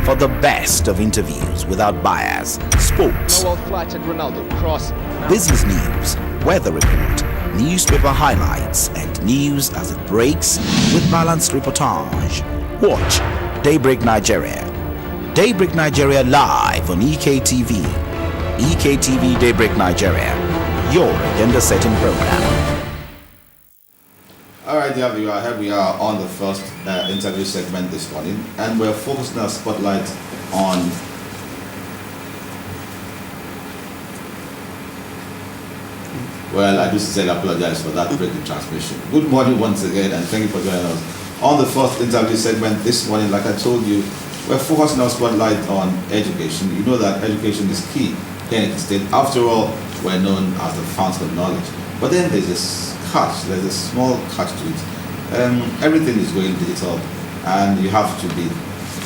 for the best of interviews without bias, sports, business news, weather report, newspaper highlights, and news as it breaks with balanced reportage. Watch Daybreak Nigeria. Daybreak Nigeria live on EKTV. EKTV Daybreak Nigeria, your agenda-setting program. All right, dear viewer, here we are on the first interview segment this morning, and we're focusing our spotlight on well, I do sincerely apologize for that break in transmission. Good morning once again, and thank you for joining us on the first interview segment this morning. Like I told you, we're focusing our spotlight on education. You know that education is key here in the state. After all, we're known as the fountain of knowledge. But then there's this catch, there's a small catch to it. Everything is going digital, and you have to be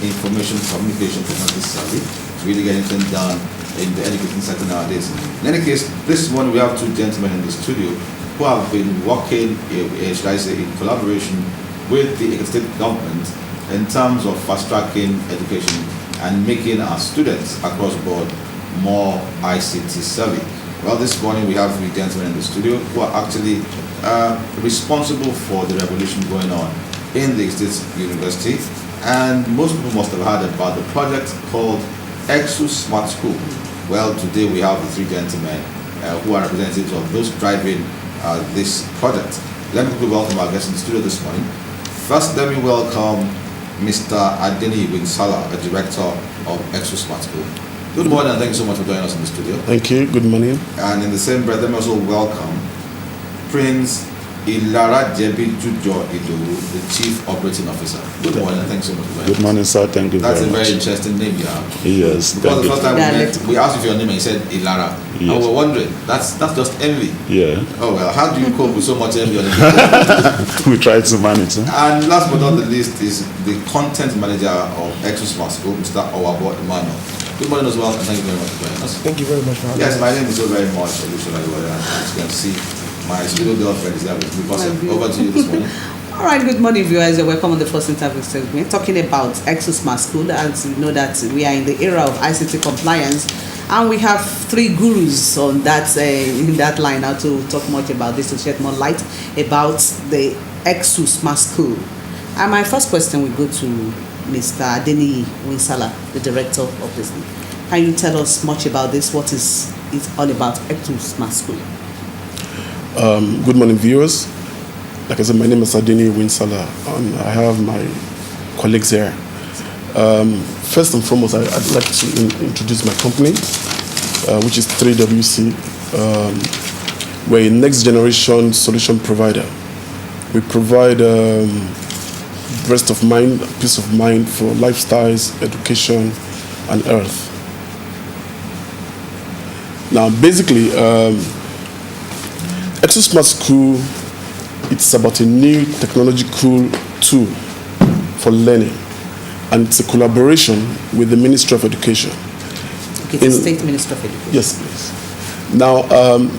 information communication technology savvy to really get anything done in the education sector nowadays. In any case, this morning we have two gentlemen in the studio who have been working, should I say, in collaboration with the Eksu state government in terms of fast-tracking education and making our students across the board more ICT savvy. Well, this morning we have three gentlemen in the studio who are actually responsible for the revolution going on in the Eksu State University, and most people must have heard about the project called Eksu Smart School. Well, today we have the three gentlemen who are representatives of those driving this project. Let me quickly welcome our guests in the studio this morning. First, let me welcome Mr. Adeni Winsala, the director of Eksu Smart School. Good morning, and thank you so much for joining us in the studio. Thank you. Good morning. And in the same breath, let me also welcome Prince Ilara Jebi Jujo Idowu, the Chief Operating Officer. Good morning, and thanks so much for joining us. Good morning, sir. Thank you That's very much. That's a very interesting name you have. Yes. Because the first time we met, we asked you for your name and you said Ilara. Yes. And we're wondering, that's just envy. Yeah. Oh well, how do you cope with so much envy on the We try to manage. And last but not the least is the content manager of Eksu Smart School, Mr. Owabo Emmanuel. Good morning as well, and thank you very much for joining us. Thank you very much for having us. Yes, my name is so very much Olusola. As you can see, my studio girlfriend is there with me. Over to you this morning. All right, good morning, viewers. You're welcome on the first interview segment. Talking about Eksu Smart School, as you know that we are in the era of ICT compliance, and we have three gurus on that in that line now to talk much about this, to shed more light about the Eksu Smart School. And my first question will go to Mr. Adeni Winsala, the director of this. Can you tell us much about this? What is it all about, Eksu Smart School? Good morning, viewers. Like I said, my name is Adeni Winsala, and I have my colleagues here. First and foremost, I'd like to introduce my company, which is 3WC. We're a next generation solution provider. We provide rest of mind, peace of mind for lifestyles, education, and earth. Now, basically, Eksu Smart School, it's about a new technological tool for learning, and it's a collaboration with the Ministry of Education. Okay, the State Ministry of Education. Yes, please. Now,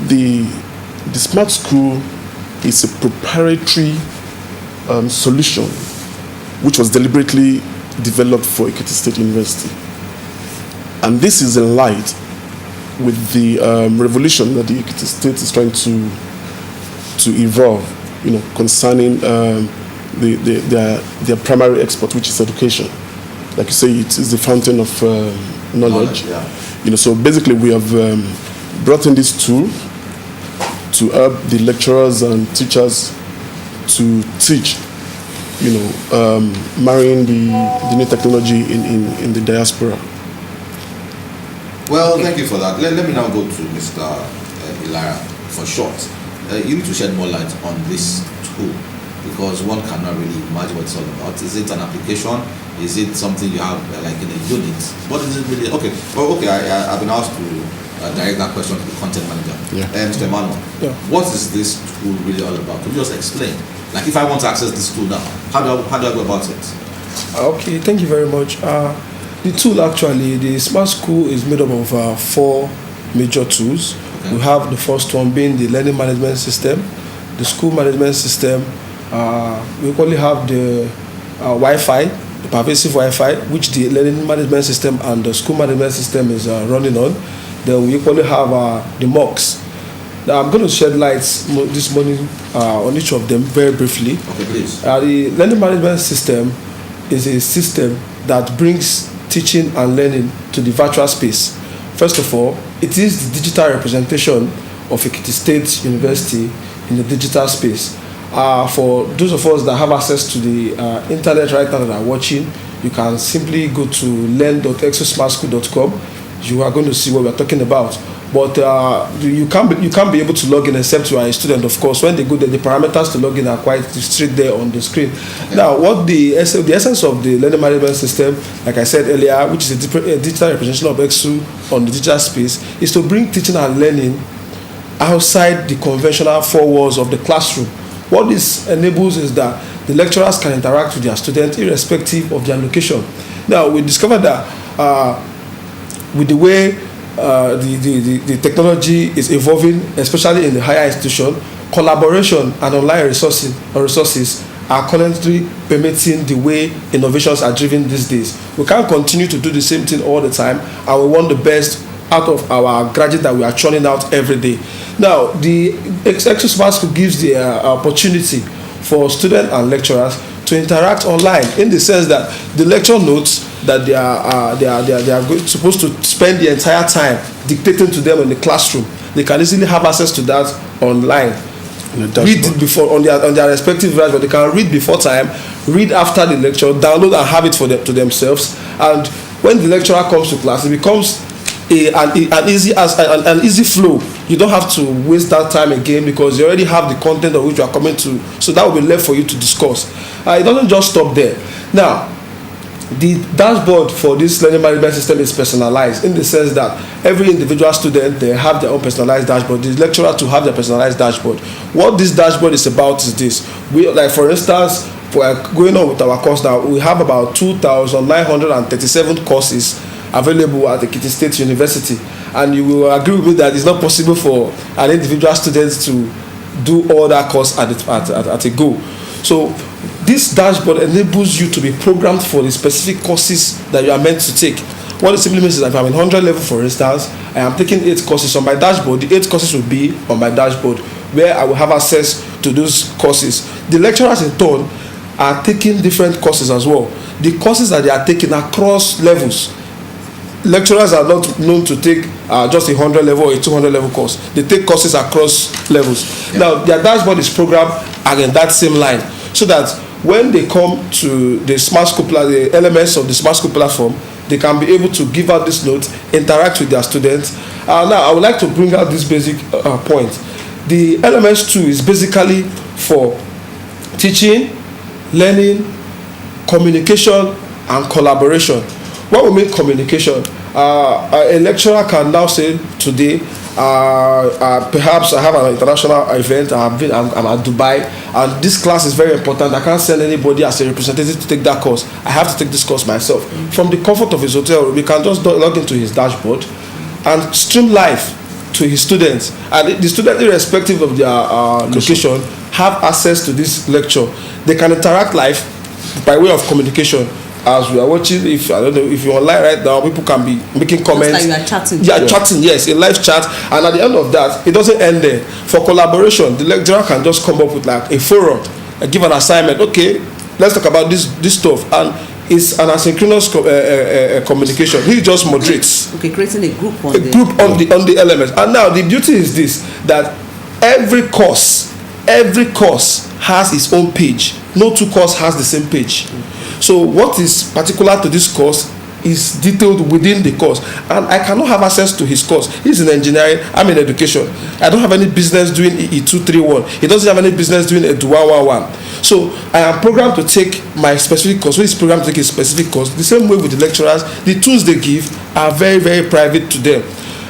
the Smart School is a proprietary solution which was deliberately developed for Ekiti State University. And this is in light with the revolution that the Ekiti State is trying to evolve, concerning their primary export, which is education. Like you say, it is the fountain of knowledge. Yeah. So basically, we have brought in this tool to help the lecturers and teachers to teach, marrying the new technology in the diaspora. Well, thank you for that. Let me now go to Mr. Ilara for short. You need to shed more light on this tool, because one cannot really imagine what it's all about. Is it an application? Is it something you have like in a unit? What is it really? Okay. Well, okay. I've been asked to direct that question to the content manager. Yeah. Mr. Emmanuel. Yeah. What is this tool really all about? Could you just explain? Like, if I want to access this tool now, how do I go about it? Okay. Thank you very much. The tool actually, the Smart School is made up of 4 major tools. Okay. We have the first one being the learning management system, the school management system. We only have the Wi-Fi, pervasive Wi-Fi, which the learning management system and the school management system is running on. Then we equally have the mocks. Now I'm going to shed light this morning on each of them very briefly. Okay, please. The learning management system is a system that brings teaching and learning to the virtual space. First of all, it is the digital representation of Ekiti State University in the digital space. For those of us that have access to the internet right now that are watching, you can simply go to learn.eksusmartschool.com. You are going to see what we are talking about. But you can't be able to log in except you are a student, of course. When they go there, the parameters to log in are quite straight there on the screen. Okay. Now, what the essence of the learning management system, like I said earlier, which is a digital representation of Eksu on the digital space, is to bring teaching and learning outside the conventional four walls of the classroom. What this enables is that the lecturers can interact with their students irrespective of their location. Now, we discovered that with the way the technology is evolving, especially in the higher institution, collaboration and online resources are currently permitting the way innovations are driven these days. We can't continue to do the same thing all the time, and we want the best out of our graduates that we are churning out every day. Now, the Eksu Smart School gives the opportunity for students and lecturers to interact online, in the sense that the lecture notes that they are supposed to spend the entire time dictating to them in the classroom, they can easily have access to that online. Read it before on their respective dashboard. They can read before time, read after the lecture, download and have it for them to themselves. And when the lecturer comes to class, it becomes an easy flow. You don't have to waste that time again because you already have the content of which you are coming to, so that will be left for you to discuss. It doesn't just stop there. Now, the dashboard for this learning management system is personalized, in the sense that every individual student, they have their own personalized dashboard. The lecturer to have their personalized dashboard. What this dashboard is about is this. Like for instance, for going on with our course now, we have about 2,937 courses available at Ekiti State University, and you will agree with me that it's not possible for an individual student to do all that course at a go. So this dashboard enables you to be programmed for the specific courses that you are meant to take. What it simply means is that if I'm in 100 level, for instance, I am taking 8 courses on my dashboard. The 8 courses will be on my dashboard, where I will have access to those courses. The lecturers in turn are taking different courses as well. The courses that they are taking are across levels. Lecturers are not known to take just a 100 level or a 200 level course. They take courses across levels. Yeah. Now, their dashboard is programmed against that same line, so that when they come to the Smart School, the elements of the Smart School platform, they can be able to give out this note, interact with their students. Now, I would like to bring out this basic point. The LMS 2 is basically for teaching, learning, communication, and collaboration. What we mean communication, a lecturer can now say today, perhaps I have an international event, I'm at Dubai, and this class is very important. I can't send anybody as a representative to take that course. I have to take this course myself. From the comfort of his hotel room, he can just log into his dashboard and stream live to his students. And the students, irrespective of their location, have access to this lecture. They can interact live by way of communication. As we are watching, if I don't know if you're online right now, people can be making comments. Just like you are chatting. Yeah, chatting, yes, a live chat. And at the end of that, it doesn't end there. For collaboration, the lecturer can just come up with like a forum, give an assignment. Okay, let's talk about this stuff, and it's an asynchronous communication. He just moderates. Okay, creating a group on the elements. And now the beauty is this: that every course has its own page. No two courses has the same page. So what is particular to this course is detailed within the course, and I cannot have access to his course. He's in engineering, I'm in education. I don't have any business doing E231. He doesn't have any business doing EDU 111. So I am programmed to take my specific course. When he's programmed to take a specific course, the same way with the lecturers, the tools they give are very, very private to them.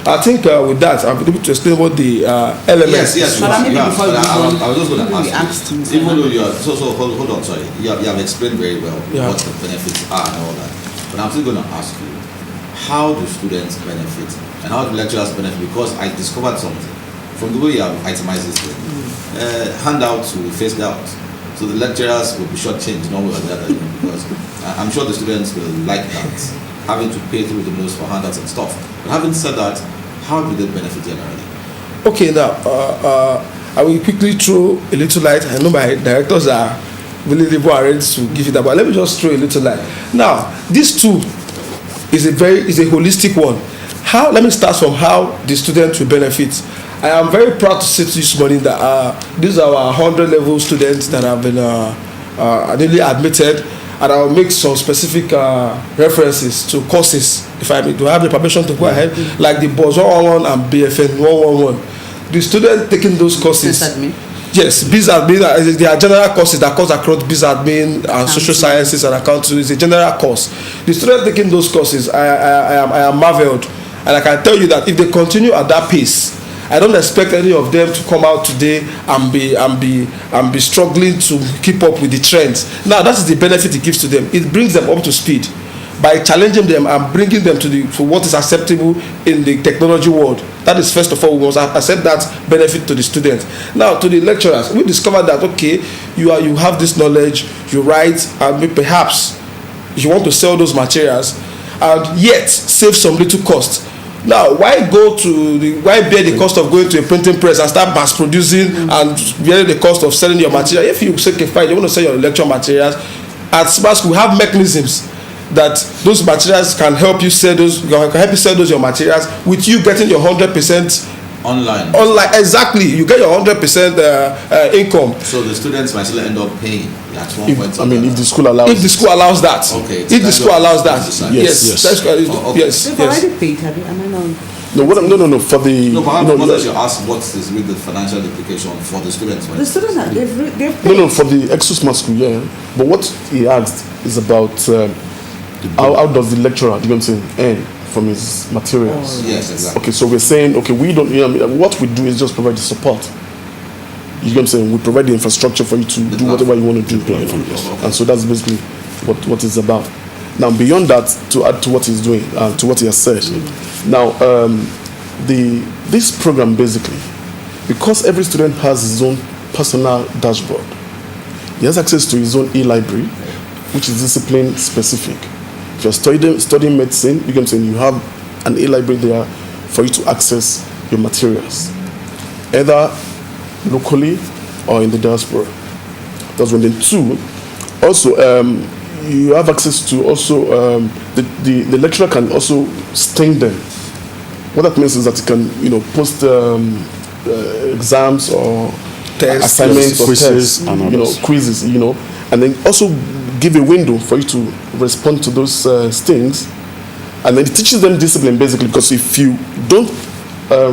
I think with that, I'll be able to explain what the elements. Yes. I was just going to ask you, even though you are, hold on, sorry. You have explained very well what the benefits are and all that. But I'm still going to ask you, how do students benefit and how do lecturers benefit? Because I discovered something from the way you have itemized this thing. Handout to phased out. So So the lecturers will be shortchanged one way or the other, because I'm sure the students will like that, having to pay through the nose for handouts and stuff. But having said that, how do they benefit generally? Okay, now I will quickly throw a little light. I know my directors are really ready to give it that, but let me just throw a little light. Now, this too is a holistic one. How? Let me start from how the students will benefit. I am very proud to say this morning that these are our 100 level students that have been newly admitted, and I will make some specific references to courses, if I do have the permission to go ahead, like the BOS 111 and BFN 111. The students taking those courses. Yes, BizAdmin, they are general courses that course across BizAdmin and social sciences and accounting. It's a general course. The students taking those courses, I am marveled, and I can tell you that if they continue at that pace, I don't expect any of them to come out today and be struggling to keep up with the trends. Now, that is the benefit it gives to them. It brings them up to speed by challenging them and bringing them to what is acceptable in the technology world. That is, first of all, we must accept that benefit to the students. Now, to the lecturers, we discovered that, okay, you have this knowledge, you write, and perhaps you want to sell those materials, and yet save some little cost. Now, why bear the cost of going to a printing press and start mass producing and bear the cost of selling your material? If you sacrifice, you want to sell your lecture materials, at Smart School we have mechanisms that those materials can help you sell those your materials with you getting your 100% online. Exactly, you get your 100% income. So the students might still end up paying at one point. If the school allows. If the school allows that. Okay. If the school allows that. Yes. Okay. Yes. They've already paid, have you? Am I not? No. For the. No, but I should ask what is with the financial implication for the students. The students are they've paid. No, for the Eksu Smart School, yeah. But what he asked is about how does the lecturer, you know what I'm saying, earn from his materials. Oh, yes, exactly. Okay, so we're saying, okay, we don't, what we do is just provide the support. You know what I'm saying? We provide the infrastructure for you to do whatever you want to do. And so that's basically what it's about. Now, beyond that, to add to what he's doing, to what he has said, now, this program basically, because every student has his own personal dashboard, he has access to his own e-library, which is discipline specific. If you're studying medicine, you can say you have an e-library there for you to access your materials, either locally or in the diaspora. That's one. Then two, also you have access to also the lecturer can also stain them. What that means is that you can post exams or tests, assignments, or quizzes, and quizzes, and then also give a window for you to respond to those things, and then it teaches them discipline basically, because if you don't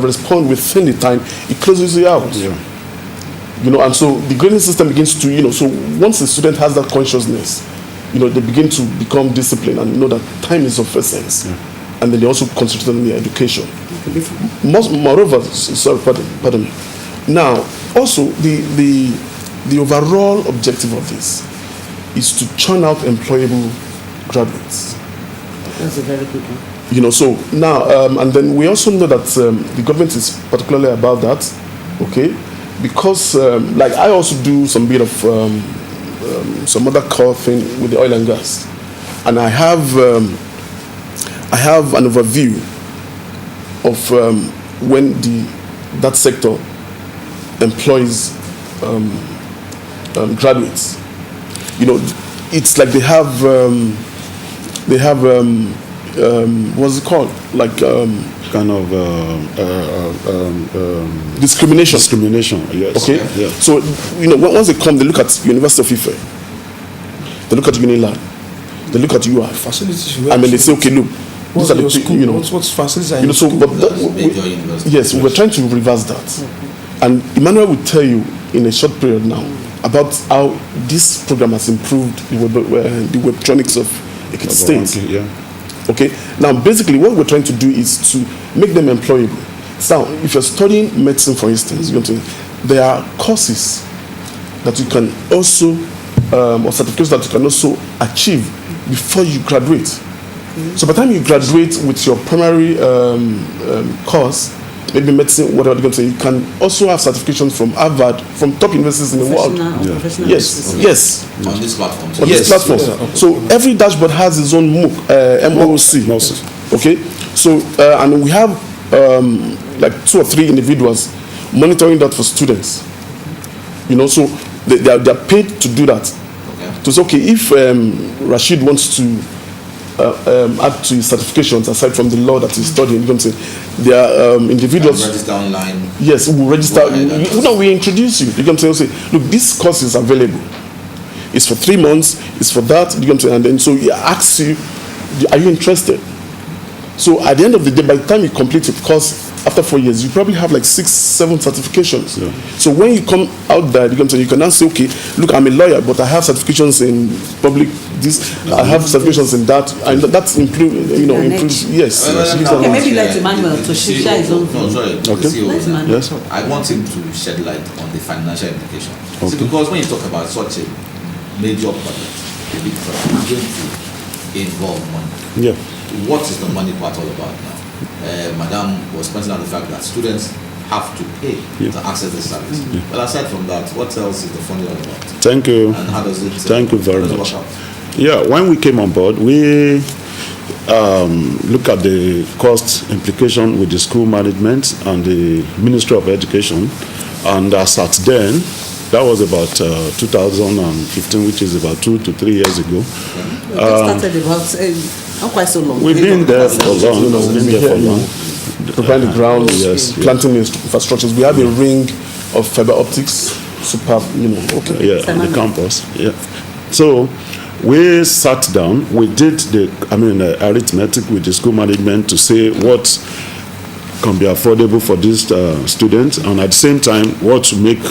respond within the time, it closes you out. And so the grading system begins to so once the student has that consciousness, they begin to become disciplined and know that time is of essence, and then they also concentrate on their education. Moreover, pardon me. Now, also the overall objective of this is to churn out employable graduates. That's a very good one. So now, and then we also know that the government is particularly about that, okay? Because, like, I also do some bit of some other core thing with the oil and gas, and I have an overview of when that sector employs graduates. It's like they have what's it called? Like kind of discrimination. Discrimination, yes. Okay. Yeah. So once they come, they look at University of Ife, they look at Unilag, they look at UI facilities. and then they say, okay, look, these are the school, what's facilities are in so school? but yes, we're trying to reverse that, and Emmanuel will tell you in a short period now about how this program has improved the webtronics of Ekiti State. Okay. Now, basically, what we're trying to do is to make them employable. So, if you're studying medicine, for instance, there are courses that you can also, or certificates that you can also achieve before you graduate. So, by the time you graduate with your primary course, maybe medicine, whatever they're going to say. You can also have certifications from Harvard, from top universities in the world. Professional Yes, basis. yes. On this platform. On this platform. So every dashboard has its own MOC. Okay, so and we have like 2 or 3 individuals monitoring that for students. You know, so they are paid to do that. Okay. So it's okay if Rashid wants to add to his certifications aside from the law that he's studying. You know what I'm saying? There are individuals. Register online. Yes, we register. We introduce you. You know what I'm saying? Say, look, this course is available. It's for 3 months. It's for that. You know what I'm saying? And then so he asks you, are you interested? So at the end of the day, by the time you complete the course, after 4 years, you probably have like 6, 7 certifications. Yeah. So when you come out there, you can now say, okay, look, I'm a lawyer, but I have certifications in public this, I have certifications in that, and that's improve. Yes. Okay, maybe let Emmanuel to share his own. No, sorry. Okay. Yes. I want him to shed light on the financial implication. Okay. See, because when you talk about such a major project, a big project, it's going to involve money. Yeah. What is the money part all about now? Madam was pointing out the fact that students have to pay to access the service. But aside from that, what else is the funding all about? Thank you. And how does it? Thank you very much. Work out? Yeah, when we came on board, we look at the cost implication with the school management and the Ministry of Education, and as at then, that was about 2015, which is about 2 to 3 years ago. We started about not quite so long. We've been there for long. We've been there for long. Preparing the ground, Yes, planting the infrastructures. We have a ring of fiber optics. Superb, okay. Yeah, on the campus. Yeah. So we sat down. We did the arithmetic with the school management to say what can be affordable for these students, and at the same time, what to make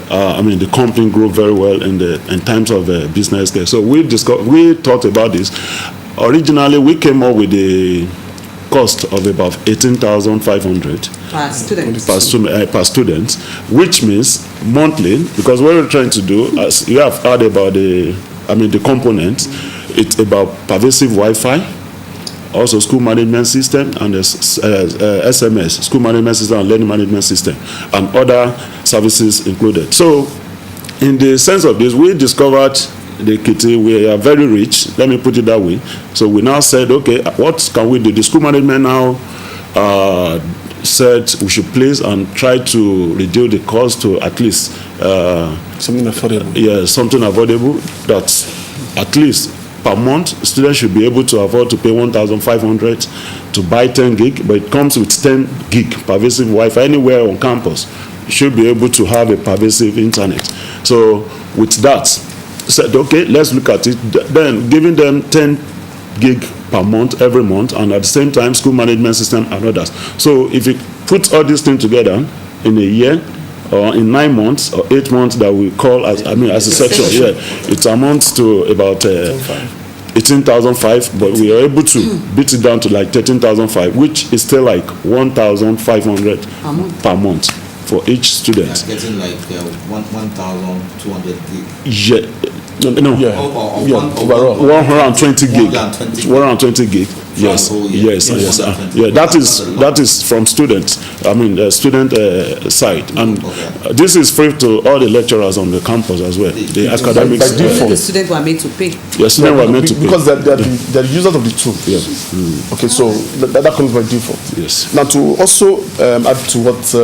the company grow very well in terms of business case. So we thought about this. Originally, we came up with a cost of about 18,500 per student. Per student, which means monthly, because what we're trying to do, as you have heard about the components, it's about pervasive Wi-Fi, also school management system, and the SMS, school management system and learning management system, and other services included. So, in the sense of this, we discovered the kitty, we are very rich, let me put it that way. So we now said, okay, what can we do? The school management now said we should place and try to reduce the cost to at least something affordable. Yeah, something affordable that at least per month students should be able to afford to pay 1,500 to buy 10 gig, but it comes with 10 gig pervasive Wi-Fi anywhere on campus. You should be able to have a pervasive internet. So with that, said, okay, let's look at it. Then giving them 10 gig per month, every month, and at the same time, school management system and others. So if you put all these things together in a year, or in 9 months or 8 months that we call as a section, it amounts to about 18,500, but we are able to beat it down to like 13,500, which is still like 1,500 per month for each student. That's getting like 1,200 gig. Yeah. Overall. 120 gig. 120 gig. Yes. Yeah. That is from students. Student side, and this is free to all the lecturers on the campus as well. The academic by default. The students were made to pay. Yes, students were made to pay because they're the users of the tool. Yeah. Okay, so that comes by default. Yes. Now to also add to what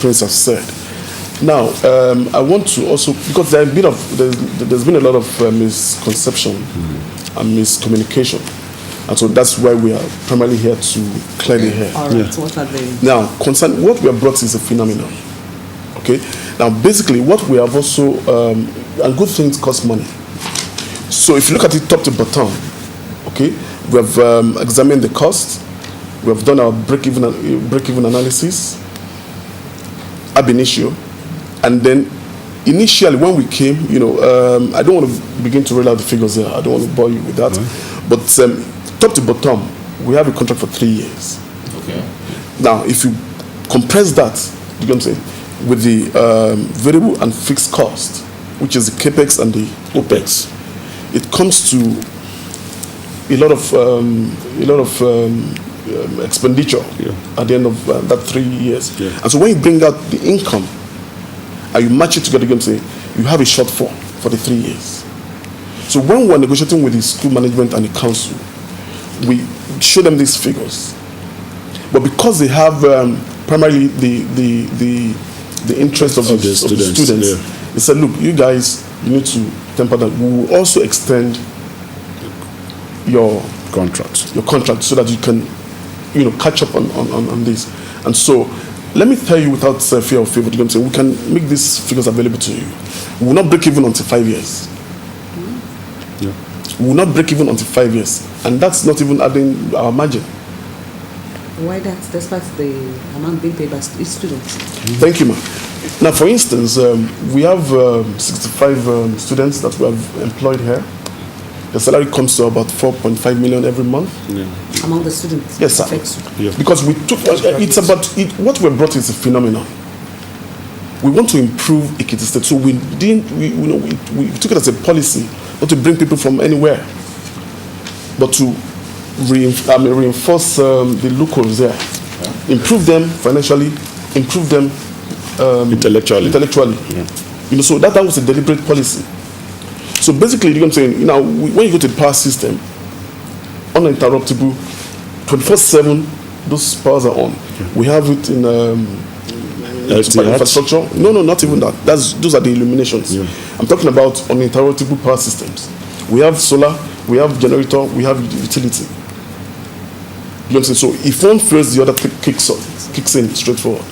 Prince has said. Now, I want to also, because there's been a lot of misconception and miscommunication, and so that's why we are primarily here to clear the air. All right. What are they? Now, what we have brought is a phenomenon. Okay. Now, basically, what we have also, and good things cost money. So, if you look at it top to bottom, okay, we have examined the cost, we have done our break-even analysis ab initio. And then initially when we came, I don't want to begin to roll out the figures here. I don't want to bore you with that. Right. But top to bottom, we have a contract for 3 years. Okay. Now, if you compress that, you can say, with the variable and fixed cost, which is the capex and the opex, it comes to a lot of expenditure at the end of that 3 years. Yeah. And so when you bring out the income and you match it together, you can say you have a shortfall for the 3 years. So when we're negotiating with the school management and the council, we show them these figures. But because they have primarily the interest of the students, they said, look, you guys, you need to temper that. We will also extend your contract so that you can, catch up on this. And so let me tell you without fear of favor, we can make these figures available to you. We will not break even until 5 years. Yeah. We will not break even until 5 years. And that's not even adding our margin. Why that? Despite the amount being paid by each student. Thank you, ma'am. Now, for instance, we have 65 students that we have employed here. The salary comes to about 4.5 million every month. Yeah. Among the students? Yes, sir. Yeah. Because we took, what we brought is a phenomenon. We want to improve Ekiti State. So we took it as a policy not to bring people from anywhere, but to reinforce the locals there, improve them financially, improve them intellectually. Yeah. So that was a deliberate policy. So basically, you know what I'm saying, when you go to the power system, uninterruptible, 24/7, those powers are on. Yeah. We have it in infrastructure. No, not even that. Those are the illuminations. Yeah. I'm talking about uninterruptible power systems. We have solar, we have generator, we have utility. You know what I'm saying? So if one fails, the other kicks in straightforward.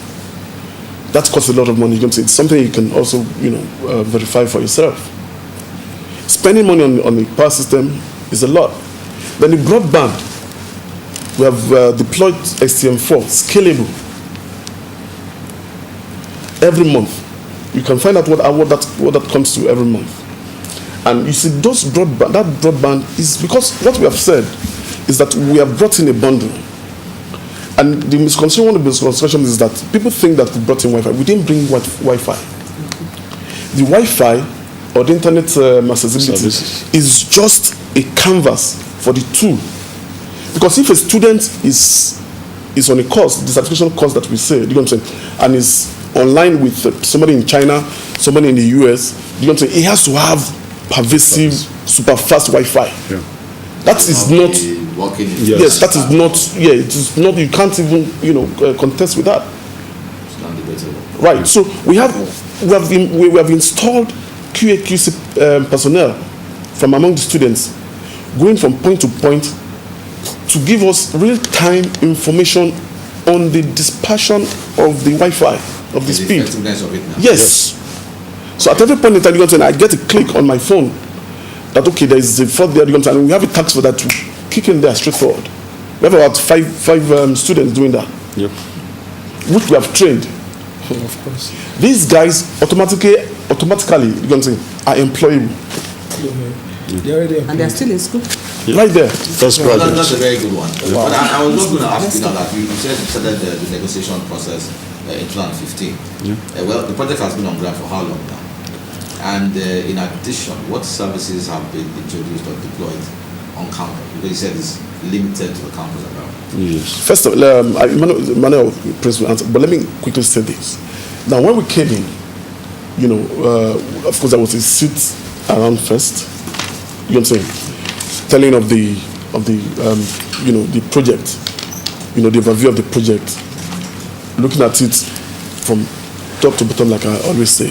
That costs a lot of money. You know what I'm saying? It's something you can also, verify for yourself. Spending money on the power system is a lot. Then the broadband, we have deployed STM4, scalable. Every month, you can find out what that comes to every month. And you see, that broadband is because what we have said is that we have brought in a bundle. And the misconception, one of the misconceptions is that people think that we brought in Wi-Fi. We didn't bring Wi-Fi. The Wi-Fi or the internet accessibility is just a canvas for the tool. Because if a student is on a course, the certification course that we say, you know what I'm saying, and is online with somebody in China, somebody in the US, you know what I'm saying, he has to have pervasive, super fast Wi-Fi. Yeah. That is not working. Yes, that is not. Yeah, it is not. You can't even contest with that. It's not debatable. Right. So we have installed QA/QC personnel from among the students, going from point to point to give us real-time information on the dispersion of the Wi-Fi, of the speed. Of it now. Yes. So at every point in time, I get a click on my phone that there is a fault there, and we have a task for that to kick in there straightforward. We have about five students doing that, which we have trained. Of course. These guys automatically, are employable. And they're still in school. Right there. That's a very good one. Wow. But I was just going to ask you now that you said you started the negotiation process in 2015. Well, the project has been on ground for how long now? And in addition, what services have been introduced or deployed on campus? Because you said it's limited to the campus around. Yes. First of all, Manuel Prince will answer, but let me quickly say this. Now, when we came in, of course, there was a seat around first. You know what I'm saying? Telling of the project, the overview of the project, looking at it from top to bottom, like I always say.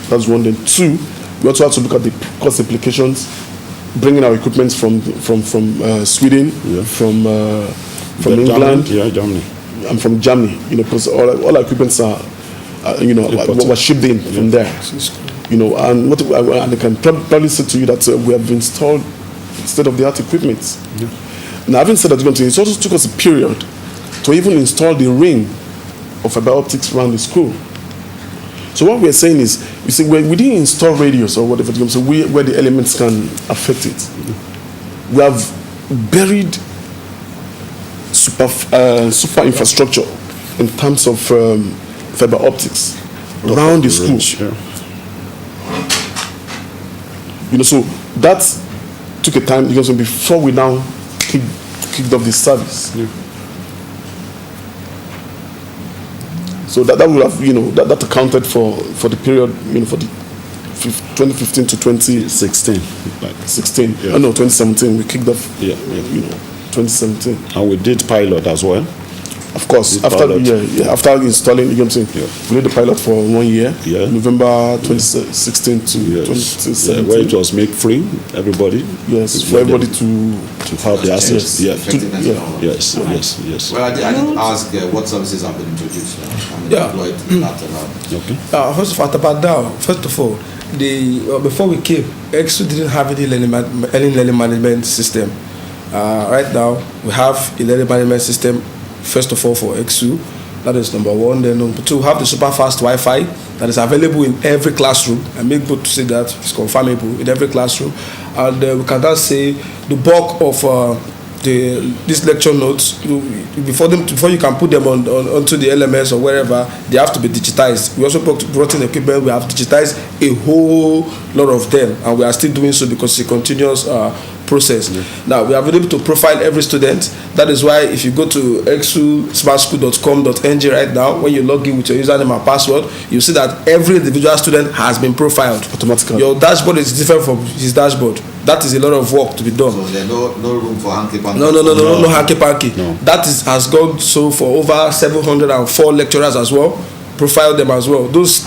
That's one. Then two, we also have to look at the cost implications, bringing our equipment from Sweden, from England, Germany, and from Germany. Because all our equipments are, were shipped in from there. And I can probably say to you that we have installed state-of-the-art equipment. Yeah. Now, having said that, it also took us a period to even install the ring of fiber optics around the school. So what we're saying is, we didn't install radios or whatever, so where the elements can affect it. We have buried super infrastructure in terms of fiber optics around the school. So that took a time before we now kicked off the service. So that would have, that accounted for the period, for the 2015 to 2016. 16. Yeah. Oh, no, 2017. We kicked off. Yeah. 2017. And we did pilot as well. Of course, Did after pilot. after installing, you know what I'm saying? Yeah. We did the pilot for 1 year. Yeah. November 2016 to Yes. 2017. Where it was make free, everybody. Yes, for everybody to have the access. Yeah. Effectiveness and all that. Yes. Well, Well, I did ask what services have been introduced and Yeah. deployed that allowed. Okay. First of all, before we came, Eksu didn't have any learning management system. Right now, we have a learning management system. First of all, for Eksu, that is number one. Then number two, we have the super fast Wi-Fi that is available in every classroom. I make good to say that it's confirmable in every classroom, and we can now say the bulk of these lecture notes, before you can put them onto the LMS or wherever, they have to be digitized. We also brought in equipment. We have digitized a whole lot of them, and we are still doing so because it's a continuous process. Now we are able to profile every student. That is why if you go to exusmartschool.com.ng right now, when you log in with your username and password, you see that every individual student has been profiled Automatically. Your dashboard is different from his dashboard. That is a lot of work to be done. So there's no room for hanky-panky? No hanky-panky. No. That has gone so for over 704 lecturers as well. Profile them as well. Those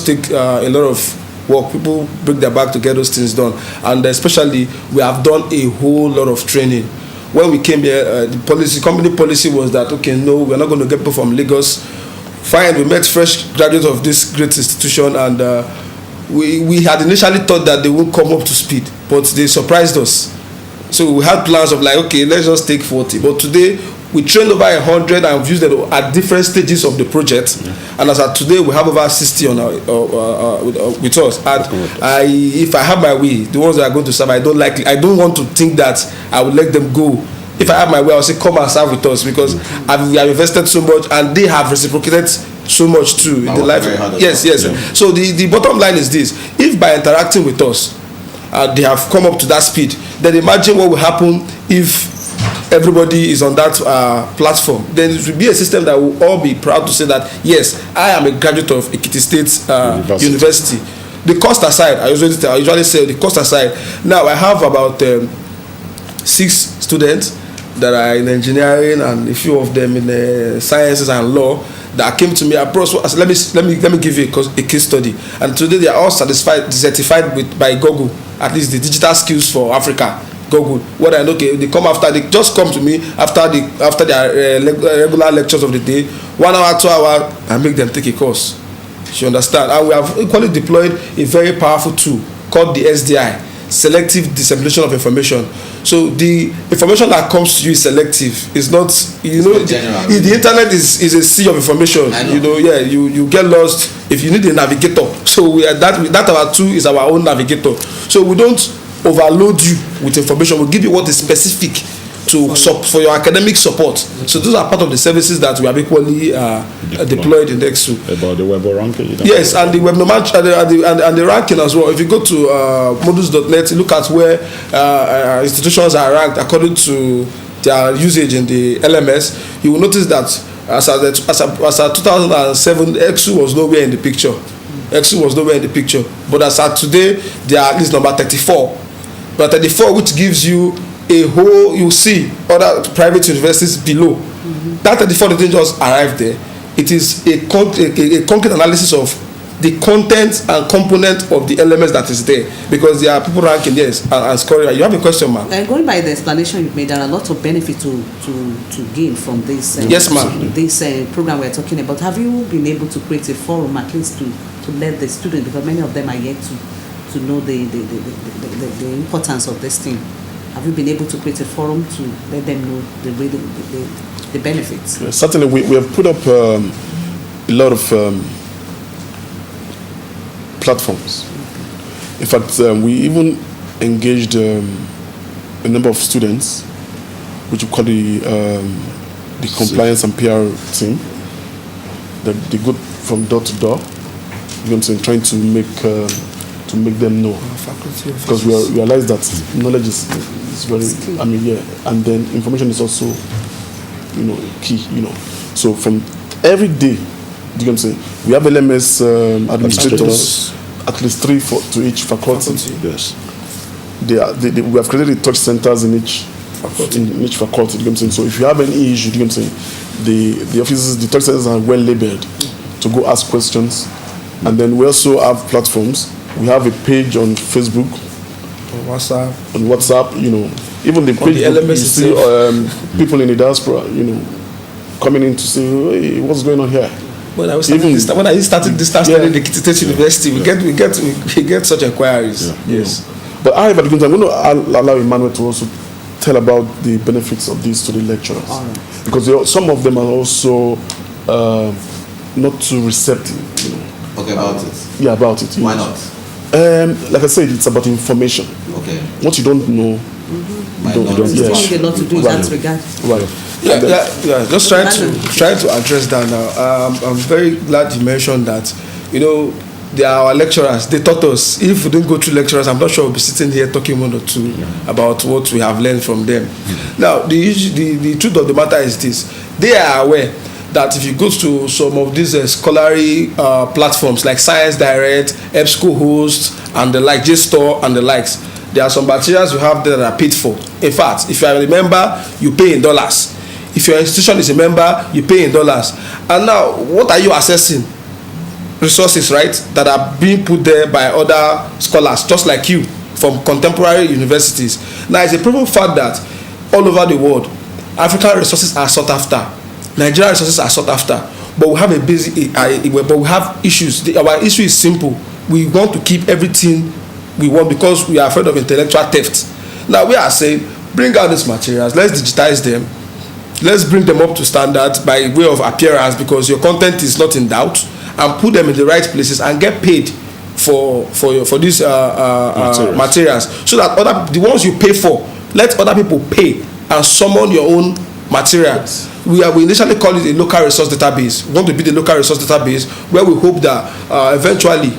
take a lot of work. People break their back to get those things done, and especially we have done a whole lot of training. When we came here, the company policy was that no, we're not going to get people from Lagos. Fine, we met fresh graduates of this great institution, and we had initially thought that they would come up to speed, but they surprised us. So we had plans of let's just take 40, but today we trained over 100 and used them at different stages of the project. And as of today, we have over 60 with us. And if I have my way, the ones that are going to serve, I don't want to think that I will let them go. If I have my way, I'll say come and serve with us, because we have invested so much and they have reciprocated so much too in the life. Yes. Yeah. So the bottom line is this: if by interacting with us, they have come up to that speed, then imagine what will happen if everybody is on that platform. Then it will be a system that will all be proud to say that yes, I am a graduate of Ekiti State University. The cost aside, I usually say the cost aside. Now I have about 6 students that are in engineering and a few of them in sciences and law that came to me. I said, let me give you a case study. And today they are all certified by Google, at least the digital skills for Africa. Google. What I know, they come after. They just come to me after their regular lectures of the day, 1 hour, 2 hours, and make them take a course. You understand? And we have equally deployed a very powerful tool called the SDI, Selective Dissemination of Information. So the information that comes to you is selective. It's not, the internet is a sea of information. You get lost if you need a navigator. So that our tool is our own navigator. So we don't overload you with information. We'll give you what is specific for your academic support. So those are part of the services that we have equally deployed in Eksu. About the web ranking? Yes, and the web and the ranking as well. If you go to modus.net, look at where institutions are ranked according to their usage in the LMS, you will notice that as of 2007, Eksu was nowhere in the picture. But as of today, they are at least number 34. But 34, which gives you you see other private universities below. That 34 didn't just arrive there. It is a concrete analysis of the content and component of the elements that is there, because there are people ranking and scoring. You have a question, ma'am? Going by the explanation you've made, there are a lot of benefits to gain from this. Yes, ma'am. This program we're talking about. Have you been able to create a forum at least to let the students, because many of them are yet to know the importance of this thing? Have you been able to create a forum to let them know the benefits? Yeah, certainly, we have put up a lot of platforms. In fact, we even engaged a number of students, which we call the compliance and PR team. That they go from door to door, trying to make them know, because we realize that knowledge is very, and then information is also, key. So from every day You know what I'm saying? We have LMS administrators, at least 3 to each faculty. Yes. We have created touch centers in each faculty. You know what I'm saying? So if you have any issue, you know what I'm saying, the offices, the touch centers are well labeled to go ask questions. And then we also have platforms. We have a page on Facebook, on WhatsApp, you know, even the page, the LMS you see people in the diaspora, you know, coming in to say, hey, what's going on here? When I started studying the Ekiti State University, we get such inquiries. Yes. But I'm going to allow Emmanuel to also tell about the benefits of this to the lecturers. Because some of them are also not too receptive, you know. Okay, about it. Yeah, about it. Why not? Like I said, it's about information. Okay. What you don't know, you don't. There's a lot to do in that regard. Right. Yeah. Just trying to address that now. I'm very glad you mentioned that. You know, they are our lecturers. They taught us. If we didn't go through lecturers, I'm not sure we'll be sitting here talking 1 or 2 about what we have learned from them. Now, the truth of the matter is this: they are aware that if you go to some of these scholarly platforms like Science Direct, EBSCO-Host, and the like, JSTOR and the likes, there are some materials you have there that are paid for. In fact, if you are a member, you pay in dollars. If your institution is a member, you pay in dollars. And now, what are you assessing? Resources, right, that are being put there by other scholars, just like you, from contemporary universities. Now, it's a proven fact that all over the world, African resources are sought after. Nigerian resources are sought after, but we have but we have issues. Our issue is simple. We want to keep everything we want because we are afraid of intellectual theft. Now we are saying, bring out these materials, let's digitize them, let's bring them up to standard by way of appearance because your content is not in doubt, and put them in the right places and get paid for these materials, so that the ones you pay for, let other people pay and summon your own materials. We initially call it a local resource database. We want to be the local resource database where we hope that eventually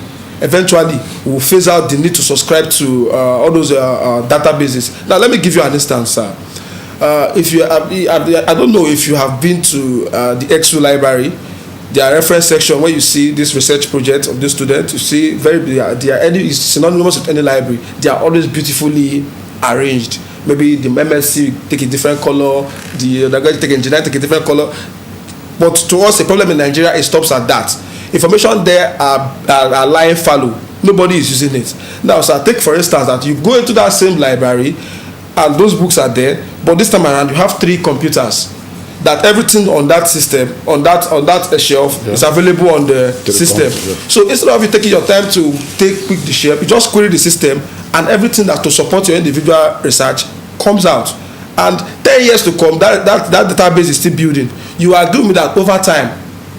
we will phase out the need to subscribe to all those databases. Now let me give you an instance, sir. If you I don't know if you have been to the Eksu library, their reference section where you see this research project of this student, you see they are is synonymous with any library. They are always beautifully arranged. Maybe the MSc take a different color, the undergraduate take engineering take a different color. But to us, the problem in Nigeria, it stops at that. Information there are lying fallow. Nobody is using it. Now, so take for instance that you go into that same library and those books are there, but this time around you have 3 computers. That everything on that system, on that shelf, is available on the system. So instead of you taking your time to pick the shelf, you just query the system, and everything that to support your individual research comes out. And 10 years to come, that database is still building. You agree with me that over time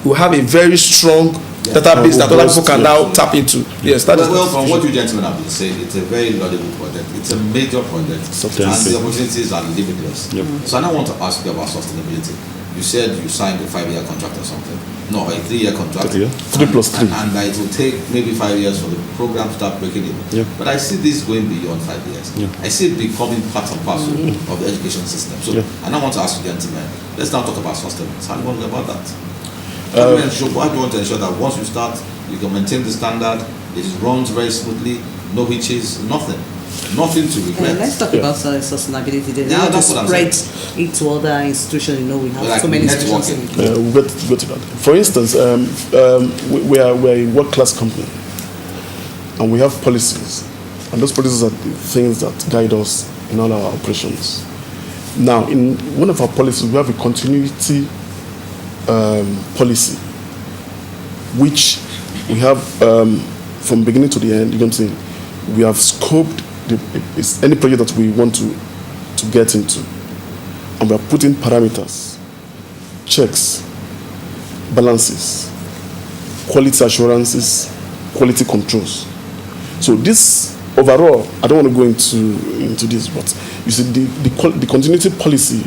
we have a very strong database that other people can now tap into. Yes, that is. Well, from what you gentlemen have been saying, it's a very laudable project. It's a major project, and the opportunities are limitless. So I now want to ask you about sustainability. You said you signed a 5-year contract or something. No, a 3-year contract. 3 plus 3. And it will take maybe 5 years for the program to start breaking even. But I see this going beyond 5 years. I see it becoming part and parcel of the education system. So I now want to ask you, gentlemen, let's now talk about sustenance. How do you want to go about that? How do you want to ensure that once you start, you can maintain the standard, it runs very smoothly, no hitches, nothing to regret? Let's talk about sustainability. They have to spread it to other institutions. You know, we have so many institutions. We'll get to that. For instance, we're a world-class company, and we have policies, and those policies are the things that guide us in all our operations. Now, in one of our policies, we have a continuity policy, which we have from beginning to the end. You know what I'm saying? We have scoped any project that we want to get into, and we are putting parameters, checks, balances, quality assurances, quality controls. So this overall, I don't want to go into this, but you see, the continuity policy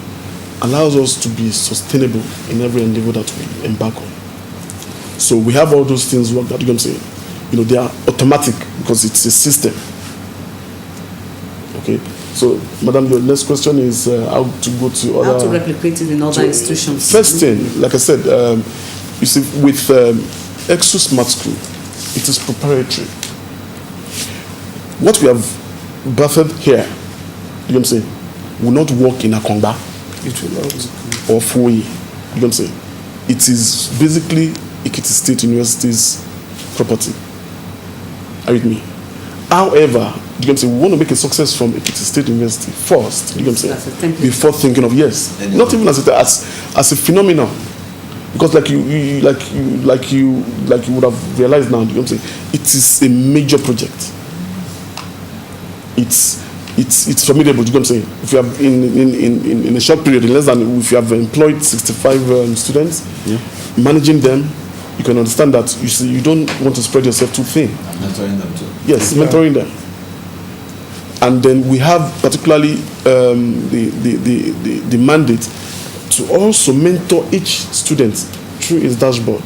allows us to be sustainable in every endeavor that we embark on. So we have all those things work that, you know what I'm saying? You know, they are automatic because it's a system. Okay. So, Madam, your next question is how to go to other... How to replicate it in other institutions. First thing, like I said, You see, with Eksu Smart School, it is proprietary. What we have birthed here, you know what I'm saying, will not work in Akongba. It will not. Or Foyi. You know what I'm saying? It is basically Ekiti State University's property. Are you with me? However, you can say we want to make a success from Ekiti State University first. You can say before thinking of not even as a phenomenon, because like you would have realized now. You can say it is a major project. It's formidable. You can say if you have in a short period, in less than if you have employed 65 students, managing them. You can understand that you don't want to spread yourself too thin. And mentoring them too. Yes, mentoring them. And then we have particularly the mandate to also mentor each student through his dashboard.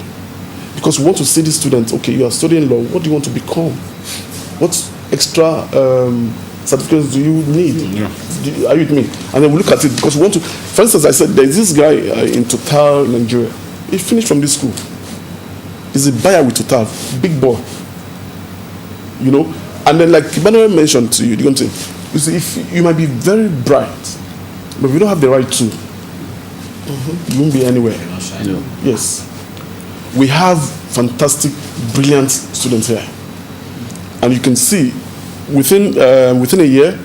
Because we want to see the student, okay, you are studying law, what do you want to become? What extra certificates do you need? Are you with me? And then we look at it because we want to, for instance, I said there's this guy in Total, Nigeria. He finished from this school. He's a buyer with Total, big boy. You know, and then like Emmanuel mentioned to you, you see, if you might be very bright, but if you don't have the right tool, you won't be anywhere. Yes, we have fantastic, brilliant students here, and you can see within a year,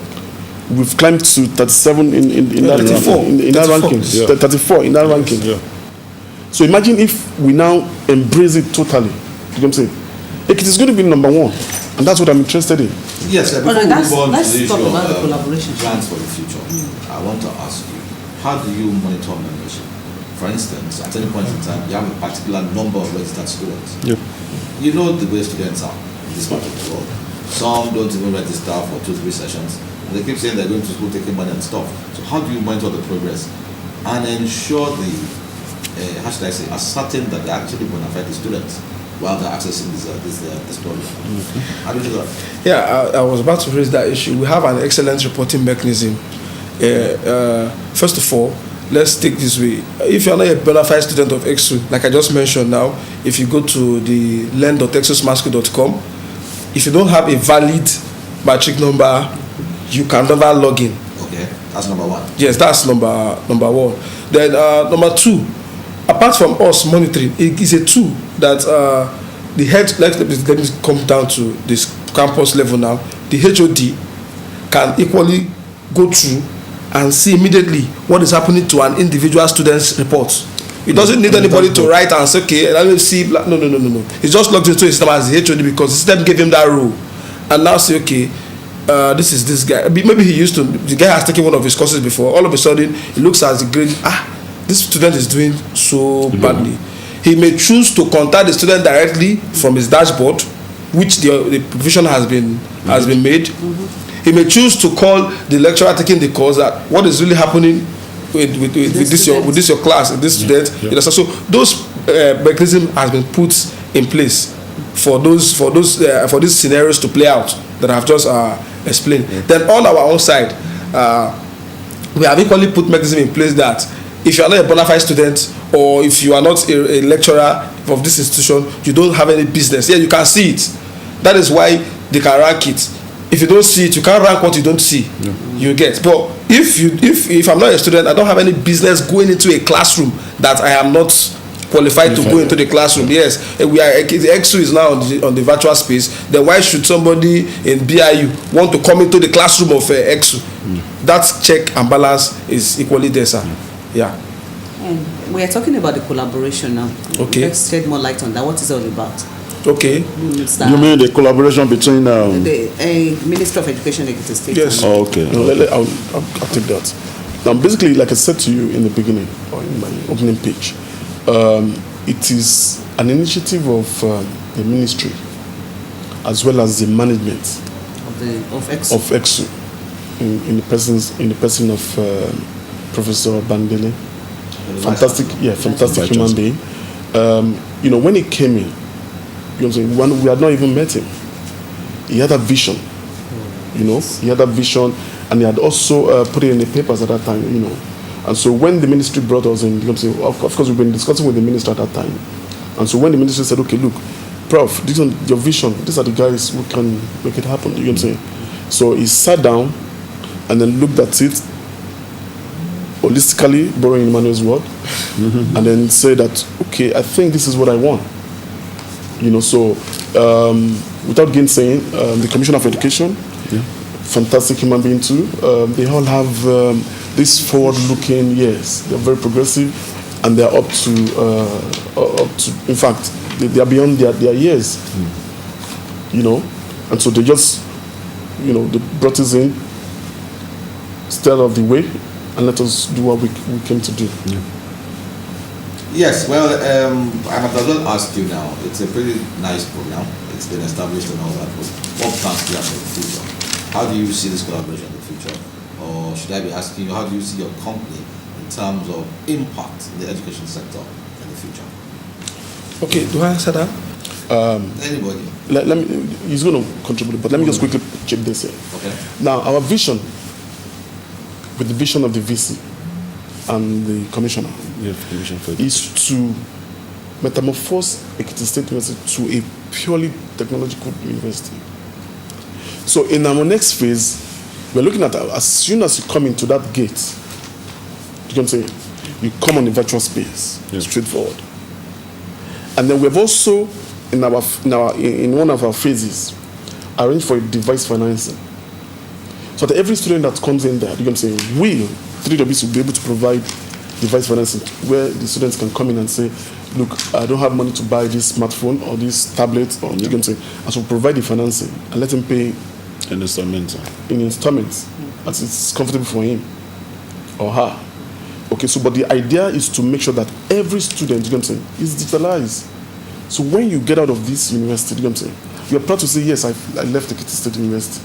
we've climbed to 37 in that 34 in that ranking. 34 in that ranking. Yeah. So imagine if we now embrace it totally. You know what I'm saying? It is going to be number one, and that's what I'm interested in. Yes, before we move on to the issue about the of collaboration. plans for the future, I want to ask you, how do you monitor membership? For instance, at any point in time, you have a particular number of registered students. Yep. You know the way students are in this part of the world. Some don't even register for 2-3 sessions. They keep saying they're going to school, taking money and stuff. So how do you monitor the progress and ensure how should I say, ascertain that they're actually bona fide students while they're accessing this program? How do you do that? Yeah, I was about to raise that issue. We have an excellent reporting mechanism. First of all, let's take this way. If you're not a bona fide student of Eksu, like I just mentioned now, if you go to the learn.eksusmasco.com, if you don't have a valid matric number, you can never log in. Okay, that's number one. Yes, that's number one. Then number two, apart from us monitoring, it is a tool that the head, let me come down to this campus level now, the HOD can equally go through and see immediately what is happening to an individual student's report. It doesn't need anybody to write and say, okay, let me see. No. He just logged into his system as the HOD because the system gave him that role. And now say, okay, this is this guy. Maybe the guy has taken one of his courses before. All of a sudden, he looks at the grade, this student is doing so badly. He may choose to contact the student directly from his dashboard, which the provision has been made. He may choose to call the lecturer taking the course that what is really happening with this your class, this student. You know, so those mechanism has been put in place for these scenarios to play out that I've just explained. Then on our own side, we have equally put mechanism in place that if you are not a bona fide student or if you are not a lecturer of this institution, you don't have any business. Yeah, you can see it. That is why they can rank it. If you don't see it, you can't rank what you don't see. You get. But if I'm not a student, I don't have any business going into a classroom that I am not qualified to go into the classroom. Yes, Eksu is now on the virtual space. Then why should somebody in BIU want to come into the classroom of Eksu? That check and balance is equally there, sir. Yeah. And we are talking about the collaboration now. Okay. Let's shed more light on that. What is it all about? Okay. You mean the collaboration between the Ministry of Education, Ekiti State? Yes. Oh, okay. I'll take that. Now, basically, like I said to you in the beginning or in my opening page, it is an initiative of the ministry as well as the management of Eksu in the person of Professor Bandele. Fantastic human being. When he came in, you know what I'm saying, we had not even met him. He had a vision. He had a vision, and he had also put it in the papers at that time. And so when the ministry brought us in, you know what I'm saying, of course we've been discussing with the minister at that time, And so when the ministry said, okay, look, Prof, this is your vision. These are the guys who can make it happen. You know what I'm saying? So he sat down and then looked at it holistically, borrowing Emmanuel's word, and then said that, okay, I think this is what I want. You know, so without gainsaying, the Commissioner of Education, fantastic human being too. They all have this forward-looking, yes, they're very progressive, and they're up to, in fact, they are beyond their years, you know, and so they just, you know, they brought us in, stay out of the way, and let us do what we came to do. Yes, well, I might as well ask you now. It's a pretty nice program. It's been established and all that. But what plans do you have for the future? How do you see this collaboration in the future? Or should I be asking you, how do you see your company in terms of impact in the education sector in the future? Okay, do I answer that? Anybody? Let me. He's going to contribute, but let me just quickly chip this in. Okay. Now, our vision, with the vision of the VC and the commissioner, is to metamorphose Ekiti State University to a purely technological university. So in our next phase, we're looking at, as soon as you come into that gate, you can say, you come on the virtual space, straightforward. And then we've also, in one of our phases, arranged for a device financing. So that every student that comes in there, you can say, we, 3Ws, will be able to provide device financing where the students can come in and say, look, I don't have money to buy this smartphone or this tablet, or you can say, I should provide the financing and let him pay in installments as it's comfortable for him or her. Okay, so but the idea is to make sure that every student, you can say, is digitalized. So when you get out of this university, you can say, you're proud to say, yes, I left the Ekiti State University.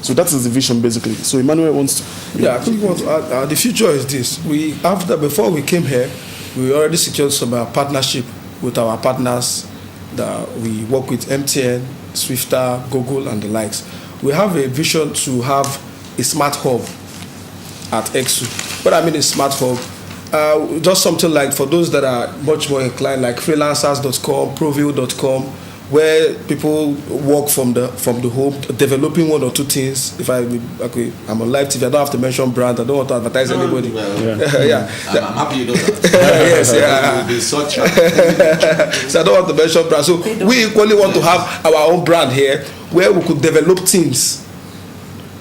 So that is the vision, basically. So Emmanuel wants to... Yeah, I think the future is this. Before we came here, we already secured some partnership with our partners that we work with, MTN, Swifter, Google, and the likes. We have a vision to have a smart hub at Eksu. What I mean is smart hub, just something like for those that are much more inclined, like freelancers.com, proview.com, where people work from the home, developing one or two things. I'm on live TV. I don't have to mention brand. I don't want to advertise anybody. Well, yeah. I'm happy you know that. Yes, yeah. So I don't want to mention brand. So we equally want to have our own brand here, where we could develop teams.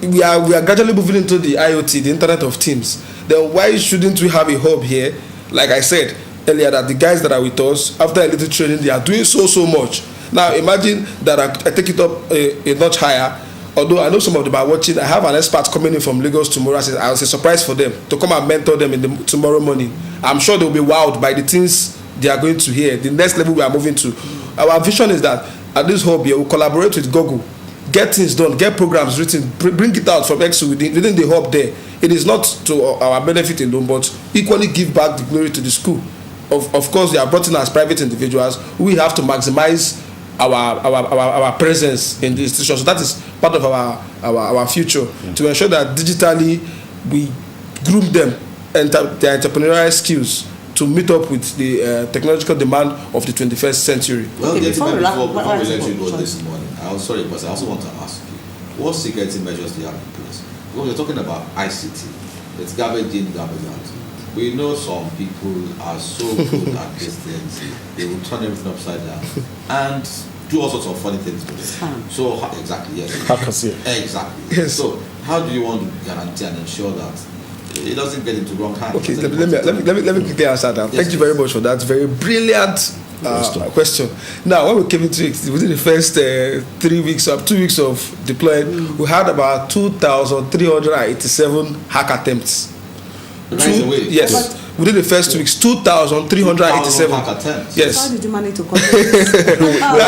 We are gradually moving into the IoT, the Internet of Things. Then why shouldn't we have a hub here? Like I said earlier, that the guys that are with us, after a little training, they are doing so much. Now imagine that I take it up a notch higher. Although I know some of them are watching, I have an expert coming in from Lagos tomorrow. I was a surprise for them to come and mentor them in tomorrow morning. I'm sure they'll be wowed by the things they are going to hear. The next level we are moving to. Our vision is that at this hub here, we'll collaborate with Google, get things done, get programs written, bring it out from Eksu within the hub there. It is not to our benefit alone, but equally give back the glory to the school. Of course, they are brought in as private individuals. We have to maximize our presence in the institution. So that is part of our future, to ensure that digitally we groom them and their entrepreneurial skills to meet up with the technological demand of the 21st century. Well, before we let you go this morning, I'm sorry, but I also want to ask you, what security measures do you have in place? Because we're talking about ICT, it's garbage in, garbage out. We know some people are so good at these things, they will turn everything upside down and do all sorts of funny things with it. So, exactly, yes. Hackers, yeah. Exactly. Yes. So, how do you want to guarantee and ensure that it doesn't get into wrong hands? Okay, let me quickly answer that. Thank you very much for that very brilliant question. Now, when we came into it, within the first 2 weeks of deploying, we had about 2,387 hack attempts. Yes. Within the first 2 weeks, 2,387 hack attempts. Yes. How did you manage to control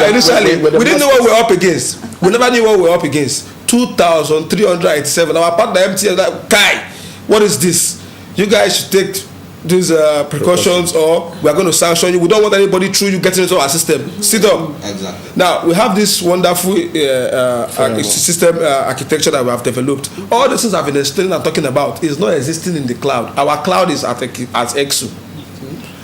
initially, we didn't know what we were up against. We never knew what we were up against. 2,387. Our partner MTN, like, Kai, what is this? You guys should take these precautions, or we are going to sanction you. We don't want anybody through you getting into our system. Sit up. Exactly. Now we have this wonderful system architecture that we have developed. All the things I've been explaining and talking about is not existing in the cloud. Our cloud is at Eksu.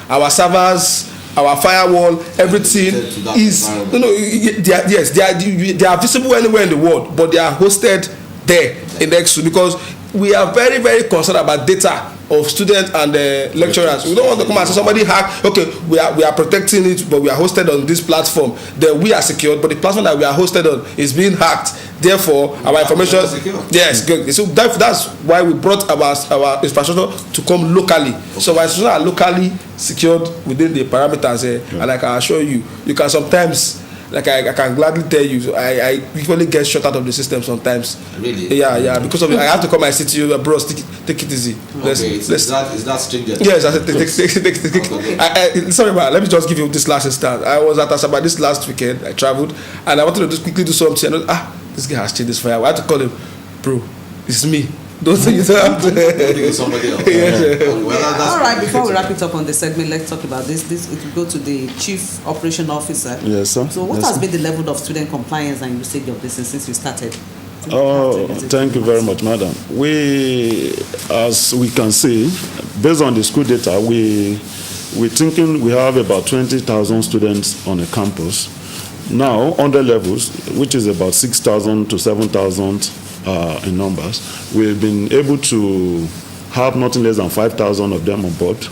Our servers, our firewall, everything To that is, environment. they are visible anywhere in the world, but they are hosted there in Eksu, because we are very, very concerned about data of students and lecturers. We don't want to come and say somebody hack. Okay, we are protecting it, but we are hosted on this platform. Then we are secured, but the platform that we are hosted on is being hacked. Therefore, our information, yes, good. So that's why we brought our infrastructure to come locally. Okay. So our infrastructure are locally secured within the parameters, and like I assure you, you can sometimes. Like I can gladly tell you, I usually get shut out of the system sometimes. Really? Yeah, because of it. I have to come and say to you, bros, take it easy. Is that stringent? Yes, I said take. Sorry, man. Let me just give you this last instance. I was at Asaba this last weekend. I traveled, and I wanted to just quickly do something. And this guy has changed this fire. I had to call him, bro. It's me. Don't think it's somebody else. All right, before we wrap it up on the segment, let's talk about this. It will go to the Chief Operation Officer. Yes, sir. So what has been the level of student compliance and usage of this since you started? Thank you very much, madam. As we can see, based on the school data, we're thinking we have about 20,000 students on a campus. Now, on the levels, which is about 6,000 to 7,000 in numbers, we've been able to have nothing less than 5,000 of them on board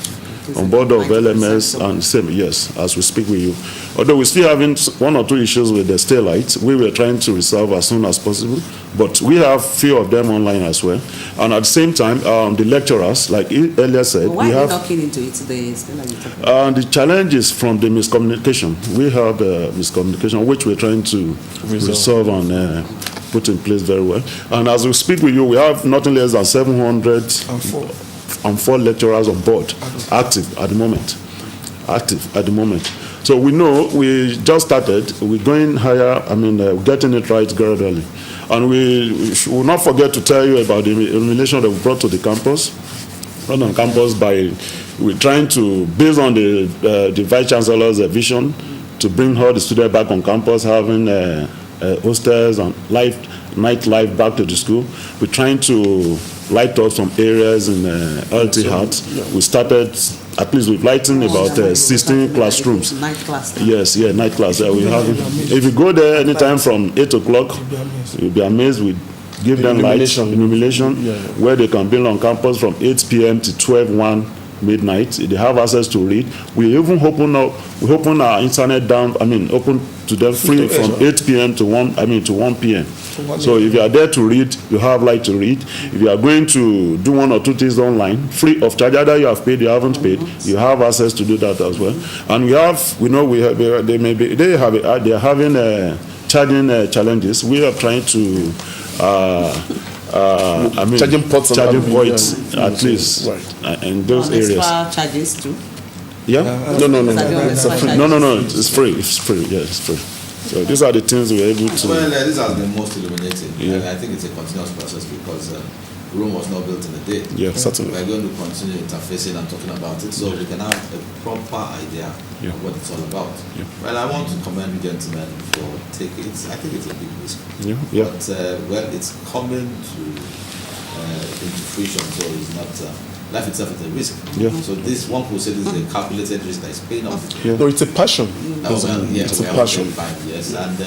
of LMS and same, yes, as we speak with you. Although we're still having one or two issues with the Starlight, we were trying to resolve as soon as possible, but we have few of them online as well. And at the same time, the lecturers, like earlier said, why are you knocking into it today? The challenge is from the miscommunication. We have miscommunication, which we're trying to resolve and put in place very well. And as we speak with you, we have nothing less than 704 lecturers on board, active at the moment. So we know we just started, we're going higher, getting it right gradually. And we will not forget to tell you about the illumination that we brought to the campus. Run on campus we're trying to, based on the Vice Chancellor's vision, to bring all the students back on campus, having hostels and nightlife back to the school. We're trying to light up some areas in LT Hut. We started, at least with lighting about 16 classrooms. Night class. Yes, night class. We have. If you go there anytime from 8 o'clock, you'll be amazed. We give them illumination, where they can be on campus from 8 p.m. to 12:1 midnight. They have access to read. We even open our internet down. Open to them free from 8 p.m. to 1 p.m. So if you are there to read, you have light to read. If you are going to do one or two things online, free of charge, either you have paid, you haven't paid, you have access to do that as well. And they are having charging challenges. We are trying to charging points at least in those areas. Charges too. Yeah? No. It's free. Yeah, it's free. So these are the things we're able to. Well, this has been most illuminating, and I think it's a continuous process because Rome was not built in a day. Yeah, certainly. We're going to continue interfacing and talking about it so we can have a proper idea of what it's all about. Yeah. Well, I want to commend you gentlemen for taking it. I think it's a big risk. Yeah. But it's coming to into fruition, so it's not. Life itself is a risk. Yeah. So this one could say this is a calculated risk that is paying off. Yeah. No, it's a passion. It's a passion. Yes, and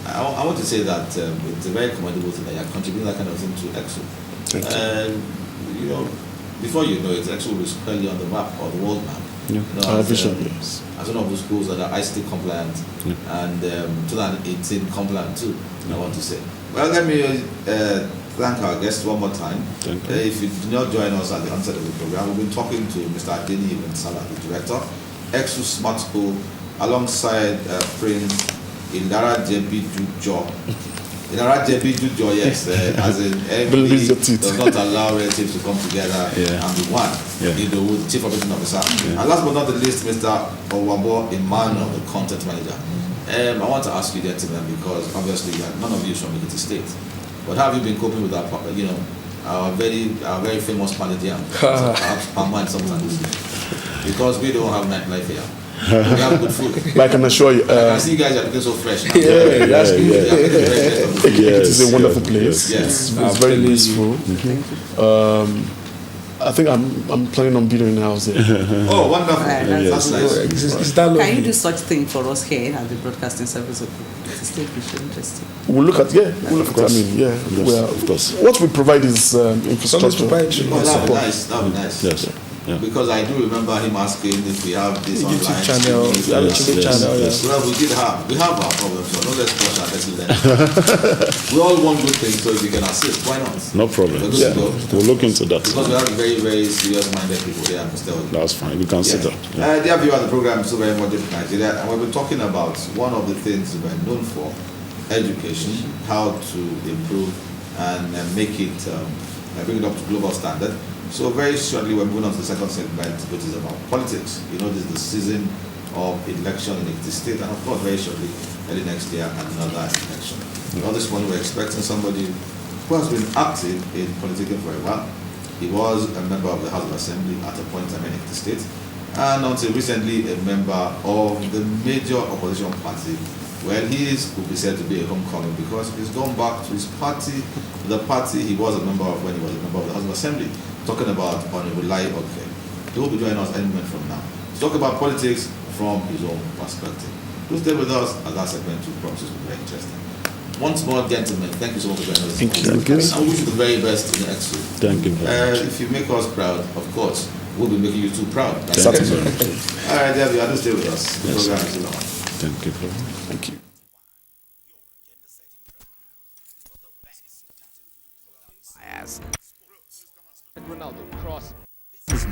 I want to say that it's a very commendable thing that you're contributing that kind of thing to Eksu. Before you know it, Eksu will squarely on the map or the world map. Our vision, yes. As one of those schools that are ICT compliant and 2018 compliant too, I want to say. Well, let me thank our guests one more time. If you do not join us at the onset of the program, we've been talking to Mr. Adeni Winsala, the director, Eksu Smart School, alongside Prince Ilara Jebi Jujo. Ilara Jebi Jujo, yes, as in MB does not allow relatives to come together and be one. The Chief Operating Officer. And last but not the least, Mr. Owabo Emmanuel, the content manager. I want to ask you, gentlemen, because obviously none of you is from Ekiti State. But how have you been coping with our very famous Panadian? Perhaps Palma sometimes. Because we don't have nightlife here. We have good food. I can assure you. I see you guys are looking so fresh now. It is a wonderful place. Yes. It's very peaceful. I think I'm planning on building a house there. Oh, wonderful. That's That's nice. nice. Is that Can you lovely? do such thing for us here at the broadcasting service of the state? We should interesting. We'll look at we'll look at. I mean, yeah, Yes, of course. What we provide is infrastructure. proprietary. Oh, that would be support. nice. That would be nice. Yes. Yeah. Because I do remember him asking if we have this online YouTube channel, streaming. we have a Yes, TV yes, channel. yes. Yeah. Well, we have our problems, so don't let's push our let's learn. We all want good things, so if you can assist, why not? No problem. We're good to go. We'll look into that. Because we have very, very serious-minded people here at Mr. That's fine. We can sit down. Dear viewer, the program is so very much in Nigeria, and we've been talking about one of the things we're known for, education, how to improve and make it, bring it up to global standard. So very shortly, we're moving on to the second segment, which is about politics. You know, this is the season of election in the state, and of course, very shortly, early next year, another election. Now, this morning, we're expecting somebody who has been active in politics for a while. He was a member of the House of Assembly at a point in time in the state, and until recently, a member of the major opposition party. Well, could be said to be a homecoming because he's gone back to his party, the party he was a member of when he was a member of the House of Assembly. Talking about Honorable Lai Okay. He will be joining us any moment from now to talk about politics from his own perspective. Do stay with us as that segment two promises will be very interesting. Once more, gentlemen, thank you so much for joining us. Thank you. I wish you the very best in Eksu. Thank you very much. If you make us proud, of course, we'll be making you too proud. Thank you very much. All right, there we are. Do stay with us. The Yes. program is on. Thank you very much. Thank you. As Ronaldo cross. business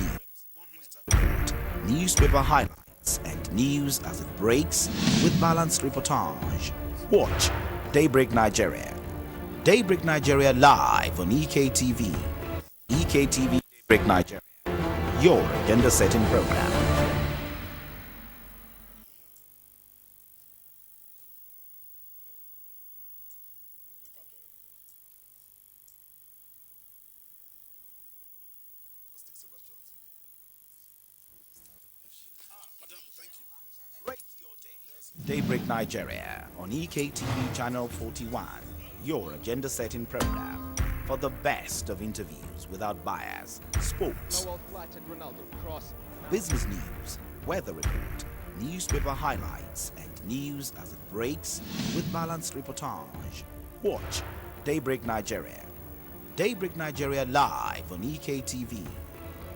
news, newspaper highlights, and news as it breaks with balanced reportage. Watch Daybreak Nigeria. Daybreak Nigeria live on EKTV. EKTV Daybreak Nigeria. Your agenda setting program. Daybreak Nigeria on EKTV Channel 41, your agenda setting program for the best of interviews without bias, sports, Noel flat and Ronaldo cross. business news, weather report, newspaper highlights, and news as it breaks with balanced reportage. Watch Daybreak Nigeria. Daybreak Nigeria live on EKTV.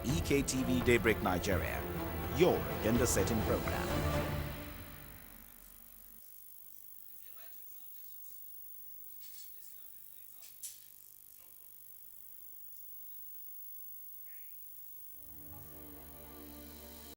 EKTV Daybreak Nigeria, your agenda setting program.